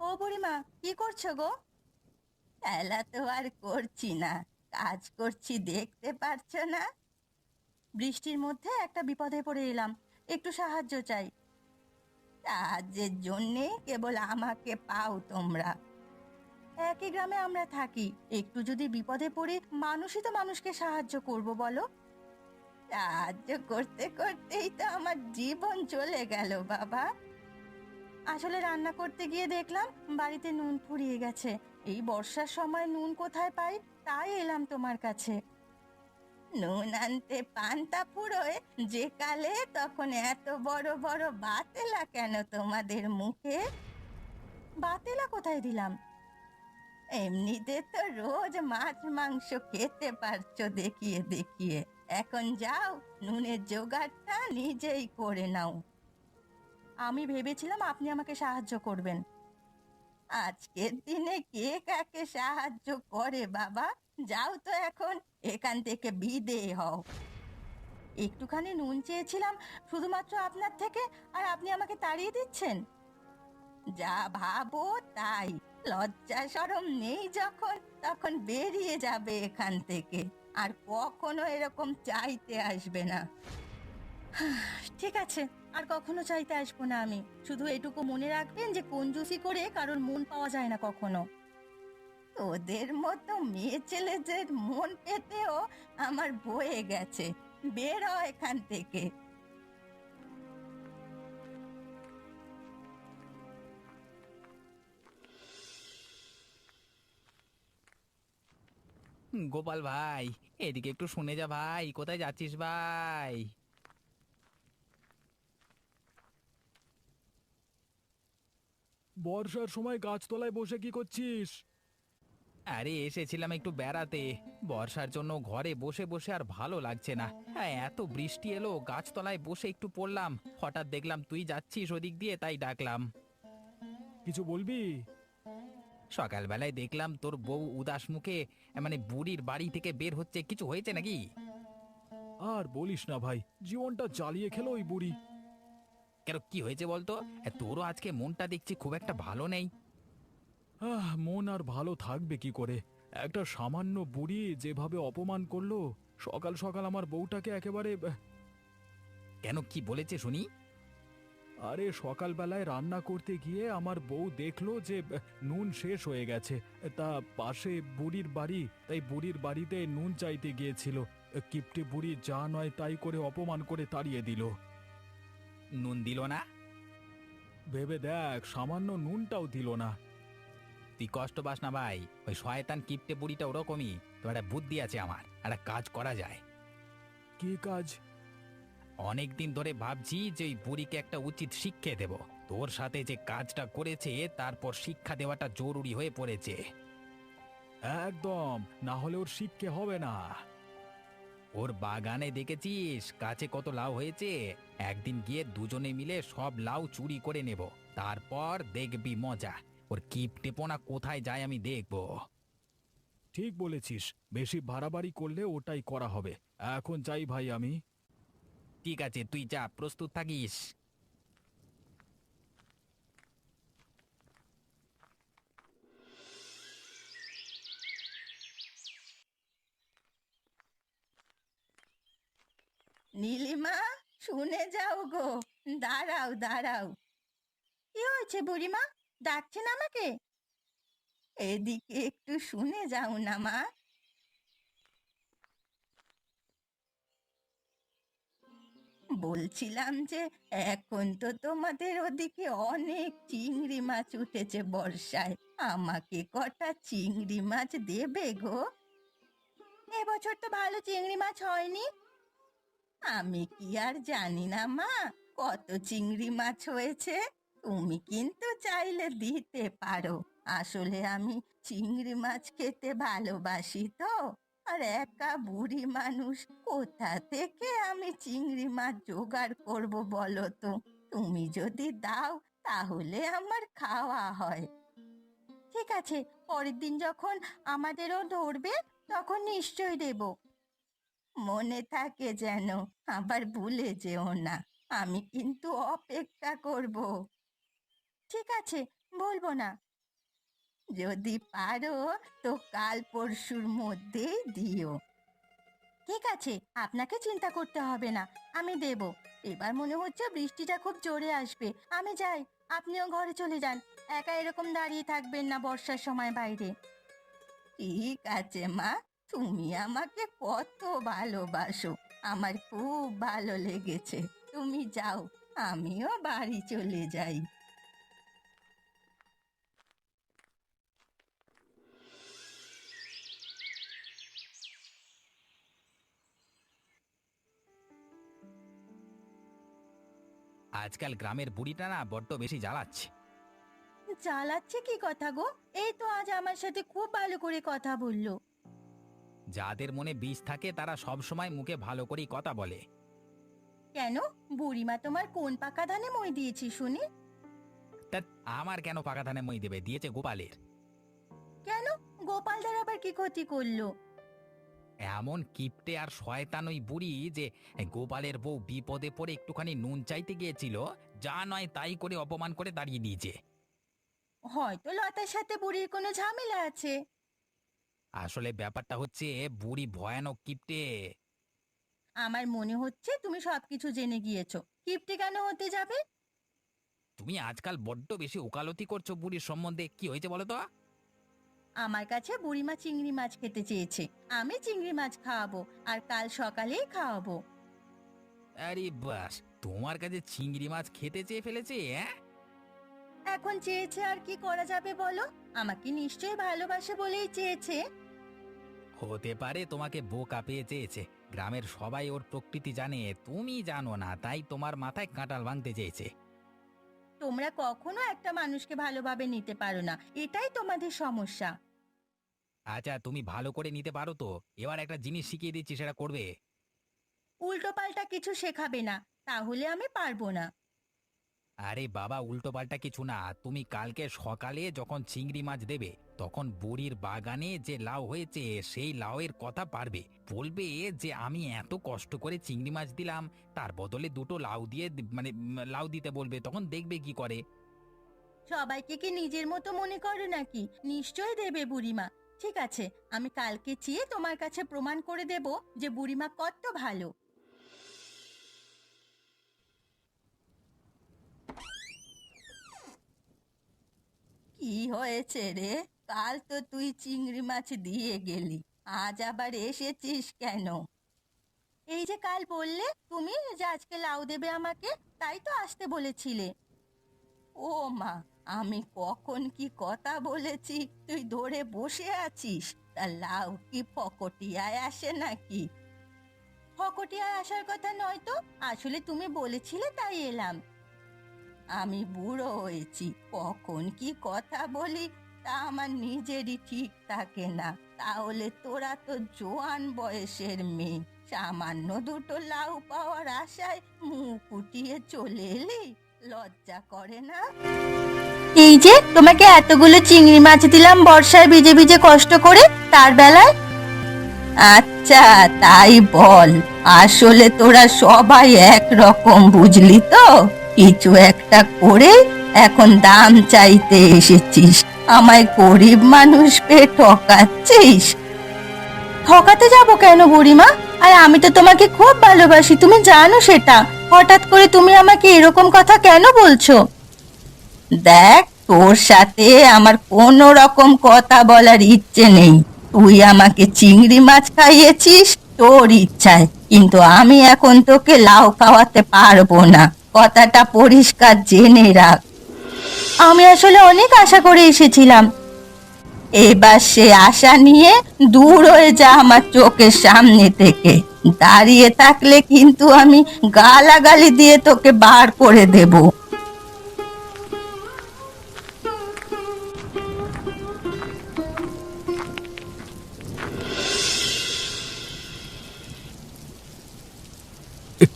ও বুড়িমা, কি করছো গো? খেলা তো আর করছি না, কাজ করছি, দেখতে পারছো না? বৃষ্টির মধ্যে একটা বিপদে পড়ে এলাম, একটু সাহায্য চাই। সাহায্যের জন্যে কেবল আমাকে পাও তোমরা? একই গ্রামে আমরা থাকি, একটু যদি বিপদে পড়ি মানুষই তো মানুষকে সাহায্য করব বলো। সাহায্য করতে করতেই তো আমার জীবন চলে গেল বাবা। আসলে রান্না করতে গিয়ে দেখলাম বাড়িতে নুন ফুরিয়ে গেছে। এই বর্ষার সময় নুন কোথায় পাই, তাই এলাম তোমার কাছে। নুন আনতে পান্তা ফুরোয় যে কালে, তখন এত বড় বড় বাতেলা কেন তোমাদের মুখে? বাতেলা কোথায় দিলাম? এমনিতে তো রোজ মাছ মাংস খেতে পারছো দেখিয়ে দেখিয়ে। এখন যাও, নুনের জোগাড়টা নিজেই করে নাও। আমি ভেবেছিলাম আপনি আমাকে সাহায্য করবেন। আজকের দিনে কে কাকে সাহায্য করে বাবা? যাও তো এখন এখান থেকে বিদেয় হও। একটুখানি নুন চেয়েছিলাম শুধুমাত্র আপনার থেকে, আর আপনি আমাকে তাড়িয়ে দিচ্ছেন। যা ভাবো তাই। লজ্জা শরম নেই যখন, তখন বেরিয়ে যাবে এখান থেকে। আর কখনো এরকম চাইতে আসবে না। ঠিক আছে, আর কখনো চাইতে আসবো না আমি। শুধু এটুকু মনে রাখবেন যে কঞ্জুসি করে কারোর মন পাওয়া যায় না কখনো। তোদের মতো মেয়ে ছেলেদের মন পেতেও আমার বয়ে গেছে। বের হ এখান থেকে। গোপাল ভাই, এদিকে একটু শুনে যা ভাই। কোথায় যাচ্ছিস ভাই? বর্ষার সময় গাছতলায় বসে কি করছিস? আরে এসেছিলাম একটু বেড়াতে। বর্ষার জন্য ঘরে বসে বসে আর ভালো লাগছে না। হ্যাঁ, এত বৃষ্টি এলো, গাছতলায় বসে একটু পড়লাম। হঠাৎ দেখলাম তুই যাচ্ছিস ওদিক দিয়ে, তাই ডাকলাম। কিছু বলবি? সকালবেলায় দেখলাম তোর বউ উদাস মুখে, মানে বুড়ির বাড়ি থেকে বের হচ্ছে। কিছু হয়েছে নাকি? আর বলিস না ভাই, জীবনটা জ্বালিয়ে খেলো ওই বুড়ি। কেন, কি হয়েছে বলতো? তোরও আজকে মনটা দেখছি খুব একটা ভালো নেই। মন আর ভালো থাকবে কি করে? একটা সামান্য বুড়ি যেভাবে অপমান করলো, সকাল সকাল আমার বউটাকে একেবারে কেন, কি বলেছে শুনি? আরে সকালবেলায় রান্না করতে গিয়ে আমার বউ দেখলো যে নুন শেষ হয়ে গেছে। তা পাশে বুড়ির বাড়ি, তাই বুড়ির বাড়িতে নুন চাইতে গিয়েছিল। কিপটে বুড়ি যা নয় তাই করে অপমান করে তাড়িয়ে দিল। নুন দিল না? ভেবে দেখ, সামান্য নুনটাও দিল না। তুই কষ্ট পাস না ভাই, ওই শয়তান কিপটে বুড়িটা ওরকমই। তো একটা বুদ্ধি আছে আমার, একটা কাজ করা যায়। কি কাজ? অনেকদিন ধরে ভাবছি যে ওই বুড়িকে একটা উচিত শিক্ষা দেব। তোর সাথে যে কাজটা করেছে, তারপর শিক্ষা দেওয়াটা জরুরি হয়ে পড়েছে। একদম, না হলে ওর শিক্ষে হবে না। ওর বাগানে দেখেছিস গাছে কত লাউ হয়েছে? একদিন গিয়ে দুজনে মিলে সব লাউ চুরি করে নেব। তারপর দেখবি মজা। ওর কিপটেপনা কোথায় যায় আমি দেখব। ঠিক বলেছিস, বেশি বাড়াবাড়ি করলে ওটাই করা হবে। এখন যাই ভাই আমি। ঠিক আছে, তুই যা, প্রস্তুত থাকিস। নীলিমা, শুনে যাও গো। দাঁড়াও দাঁড়াও। কি হয়েছে বুড়িমা, ডাকছেন আমাকে? এদিকে একটু শুনে যাও না মা। বলছিলাম যে এখন তো তোমাদের ওদিকে অনেক চিংড়ি মাছ উঠেছে বর্ষায়। আমাকে কটা চিংড়ি মাছ দেবে গো? এবছর তো ভালো চিংড়ি মাছ হয়নি। আমি কি আর জানি না মা, কত চিংড়ি মাছ হয়েছে। তুমি কিন্তু চাইলে দিতে পারো। আসলে আমি চিংড়ি মাছ খেতে ভালোবাসি তো। আর একা বুড়ি মানুষ, কোথা থেকে আমি চিংড়ি মাছ জোগাড় করব বলো তো? তুমি যদি দাও তাহলে আমার খাওয়া হয়। ঠিক আছে, পরের দিন যখন আমাদেরও ধরবে তখন নিশ্চয়ই দেব। মনে থাকে যেন, আবার ভুলে যেও না। আমি কিন্তু অপেক্ষা করব। ঠিক আছে, বলবো না। যদি পারো তো কাল পরশুর মধ্যেই দিও। ঠিক আছে, আপনাকে চিন্তা করতে হবে না, আমি দেব। এবার মনে হচ্ছে বৃষ্টিটা খুব জোরে আসবে। আমি যাই, আপনিও ঘরে চলে যান। একা এরকম দাঁড়িয়ে থাকবেন না বর্ষার সময় বাইরে। ঠিক আছে মা, তুমি আমাকে কত ভালোবাসো, আমার খুব ভালো লেগেছে। তুমি যাও, আমিও বাড়ি চলে যাই। আজকাল গ্রামের বুড়িটা না বড্ড বেশি জ্বালাচ্ছে। জ্বালাচ্ছে কি কথা গো? এই তো আজ আমার সাথে খুব ভালো করে কথা বললো। যাদের মনে বিষ থাকে তারা সব সময় মুখে ভালো করেই কথা বলে। কেন, বুড়িমা তোমার কোন পাকা ধানে মই দিয়েছি শুনি? তা আমার কেন পাকা ধানে মই দেবে, দিয়েছে গোপালের। কেন, গোপালদার আবার কি ক্ষতি করলো? এমন কিপটে আর শয়তান ওই বুড়ি যে গোপালের বউ বিপদে পড়ে একটুখানি নুন চাইতে গিয়েছিল, যা নয় তাই করে অপমান করে দাঁড়িয়ে দিয়েছে। হয়তো লতার সাথে বুড়ির কোনো ঝামেলা আছে। আসলে ব্যাপারটা হচ্ছে বুড়ি ভয়ানক কিপটে। আমার মনে হচ্ছে তুমি সবকিছু জেনে গিয়েছো। কিপ্টে কেন হতে যাবে? তুমি আজকাল বড্ড বেশি ওকালতি করছো বুড়ির সম্বন্ধে, কি হয়েছে বলো তো? আমার কাছে বুড়িমা চিংড়ি মাছ খেতে চেয়েছে, আমি চিংড়ি মাছ খাওয়াবো, আর কাল সকালেই খাওয়াবো। আরে বাস, তোমার কাছে চিংড়ি মাছ খেতে চেয়ে ফেলেছে, হ্যাঁ? এখন চেয়েছে আর কি করা যাবে বলো? আমাকে নিশ্চয়ই ভালোবাসে বলেই চেয়েছে। হতে পারে তোমাকে বোকা পেয়ে চেয়েছে। গ্রামের সবাই ওর প্রকৃতি জানে, তুমি জানো না, তাই তোমার মাথায় কাঁঠাল ভাঙতে চেয়েছে। তোমরা কখনো একটা মানুষকে ভালোভাবে নিতে পারো না, এটাই তোমাদের সমস্যা। আচ্ছা, তুমি ভালো করে নিতে পারো তো, এবার একটা জিনিস শিখিয়ে দিচ্ছি, সেটা করবে। উল্টো পাল্টা কিছু শেখাবে না, তাহলে আমি পারবো না। আরে বাবা, উল্টো পাল্টা কিছু না, তুমি কালকে সকালে যখন চিংড়ি মাছ দেবে তখন বুড়ির বাগানে যে লাউ হয়েছে সেই লাউয়ের কথা পারবে, বলবে যে আমি এত কষ্ট করে চিংড়ি মাছ দিলাম, তার বদলে দুটো লাউ দিয়ে লাউ দিতে বলবে, তখন দেখবে কি করে। সবাইকে কি নিজের মতো মনে করো নাকি? নিশ্চয়ই দেবে বুড়িমা। ঠিক আছে, আমি কালকে চেয়ে তোমার কাছে প্রমাণ করে দেব যে বুড়িমা কত ভালো। কি হয়েছে রে? কাল তো তুই চিংড়ি মাছ দিয়ে গেলি, আজ আবার এসেছিস কেন? এই যে কাল বললে তুমি যে আজকে লাউ দেবে আমাকে, তাই তো আসতে বলেছিলে। ও মা, আমি কখন কি কথা বলেছি তুই ধরে বসে আছিস? তা লাউ কি ফকটিয়ায় আসে নাকি? ফকটিয়ায় আসার কথা নয় তো, আসলে তুমি বলেছিলে তাই এলাম। আমি বুড়ো হয়েছি, কখন কি কথা বলি তা আমার নিজেরই ঠিক থাকে না। তাহলে তোরা তো জোয়ান বয়সের মেয়ে, সামান্য দুটো লাউ পাওয়ার আশায় মুখ উঠিয়ে চলে এলি, লজ্জা করে না? এই যে তোমাকে এতগুলো চিংড়ি মাছ দিলাম বর্ষায় ভিজে ভিজে কষ্ট করে, তার বেলায়? আচ্ছা, তাই বল, আসলে তোরা সবাই একরকম বুঝলি তো? কিছু একটা করে এখন দাম চাইতে এসেছিস, আমায় গরিব মানুষ পেয়ে ঠকাচ্ছিস। ঠকাতে যাব কেন বুড়িমা? আর আমি তো তোমাকে খুব ভালোবাসি, তুমি জানো সেটা। হঠাৎ করে তুমি আমাকে এরকম কথা কেন বলছো? দেখ, তোর সাথে আমার কোনো রকম কথা বলার ইচ্ছে নেই। তুই আমাকে চিংড়ি মাছ খাইয়েছিস তোর ইচ্ছায়, কিন্তু আমি এখন তোকে লাউ খাওয়াতে পারবো না, কথাটা পরিষ্কার জেনে রাখ। আমি আসলে অনেক আশা করে এসেছিলাম, এবার সে আশা নিয়ে দূর হয়ে যা আমার চোখের সামনে থেকে। দাঁড়িয়ে থাকলে কিন্তু আমি গালাগালি দিয়ে তোকে বার করে দেবো।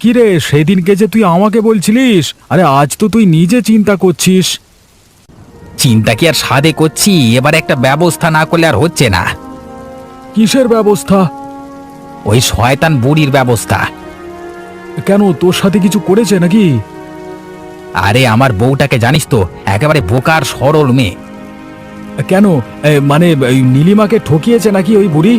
কিরে, সেদিনকে যে তুই আমাকে বলছিলিস, আরে আজ তো তুই নিজে চিন্তা করছিস। চিন্তা কি আর সাধে করছি, এবার একটা ব্যবস্থা না করলে আর হচ্ছে না। কিসের ব্যবস্থা? ওই শয়তান বুড়ির ব্যবস্থা। কেন, তোর সাথে কিছু করেছে নাকি? আরে আমার বউটাকে জানিস তো, একেবারে বোকার সরল মেয়ে। কেন? মানে এই নীলিমাকে ঠকিয়েছে নাকি ওই বুড়ি?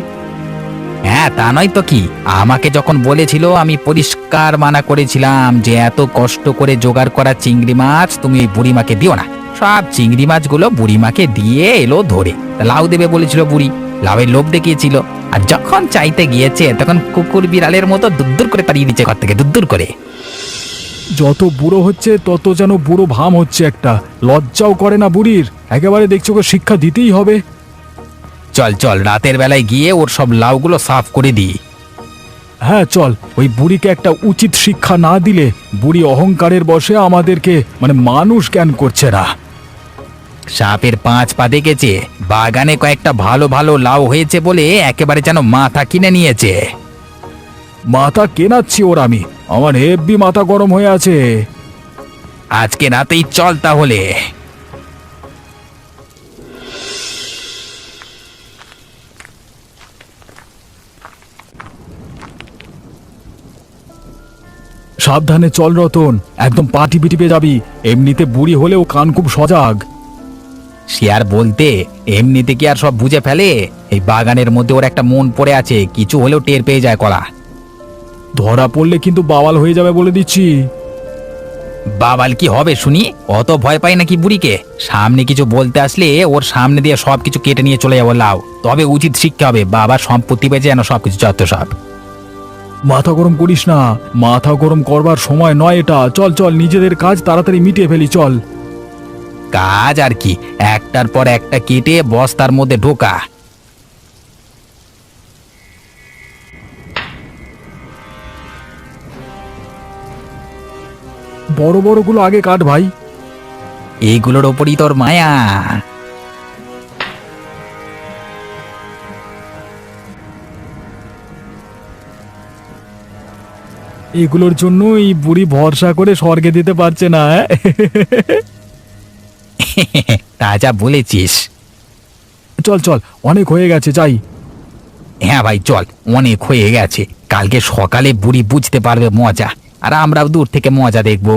হ্যাঁ, তা নয় তো কি। আমাকে যখন বলেছিল আমি পরিষ্কার মানা করেছিলাম যে এত কষ্ট করে জোগাড় করা চিংড়ি মাছ তুমি ওই বুড়িমাকে দিও না। সব চিংড়ি মাছগুলো বুড়িমাকে দিয়ে এলো ধরে। তা লাউ দেবে বলেছিল বুড়ি, লাউয়ের লোভ দেখিয়েছিল। আর যখন চাইতে গিয়েছে তখন কুকুর বিড়ালের মতো দুদ্দুর করে পালিয়ে দিচ্ছে ঘর থেকে, দুদ্দুর করে। যত বুড়ো হচ্ছে তত যেন বুড়ো ভাম হচ্ছে একটা। লজ্জাও করে না বুড়ির? একেবারে দেখছো ওকে শিক্ষা দিতেই হবে। চল চল, রাতের বেলায় গিয়ে ওর সব লাউগুলো সাফ করে দিই। হ্যাঁ চল, ওই বুড়িকে একটা উচিত শিক্ষা না দিলে বুড়ি অহংকারের বশে আমাদেরকে মানে মানুষ জ্ঞান করছে না। সাপের 5 পা দেখেছে, বাগানে কয়েকটা ভালো ভালো লাউ হয়েছে বলে একেবারে যেন মাথা কিনে নিয়েছে। মাথা কেনাচ্ছি ওর আমি, আমার হেব্বি মাথা গরম হয়ে আছে। আজকে রাতেই চল তাহলে। সাবধানে চল রতন, একদম পা টিপে টিপে যাবি। এমনিতে বুড়ি হলেও কান খুব সজাগ। সে আর বলতে, এমনিতে কি আর সব বুঝে ফেলে? এই বাগানের মধ্যে ওর একটা মন পড়ে আছে, কিছু হলেও টের পেয়ে যায় কলা। ধরা পড়লে কিন্তু বাওয়াল হয়ে যাবে বলে দিচ্ছি। বাবাল কি হবে শুনি? অত ভয় পাই নাকি বুড়িকে? সামনে কিছু বলতে আসলে ওর সামনে দিয়ে সব কিছু কেটে নিয়ে চলে যাবো লাউ। তবে উচিত শিক্ষা হবে, বাবার সম্পত্তি বেঁচে যেন সবকিছু যত সব। মাথা গরম করিস না, মাথা গরম করবার সময় নয় এটা। চল চল, নিজেদের কাজ তাড়াতাড়ি মিটিয়ে ফেলি চল। কাজ আর কি, একটার পর একটা কেটে বস্তার মধ্যে ঢোকা। বড় বড়গুলো আগে কাট ভাই। এইগুলোর ওপরই তোর মায়া। এগুলোর জন্য এই বুড়ি ভরসা করে স্বর্গে দিতে পারছে না। তা যা বলেছিস। চল চল, অনেক হয়ে গেছে, যাই। হ্যাঁ ভাই চল, অনেক হয়ে গেছে। কালকে সকালে বুড়ি বুঝতে পারবে মজা, আর আমরাও দূর থেকে মজা দেখবো।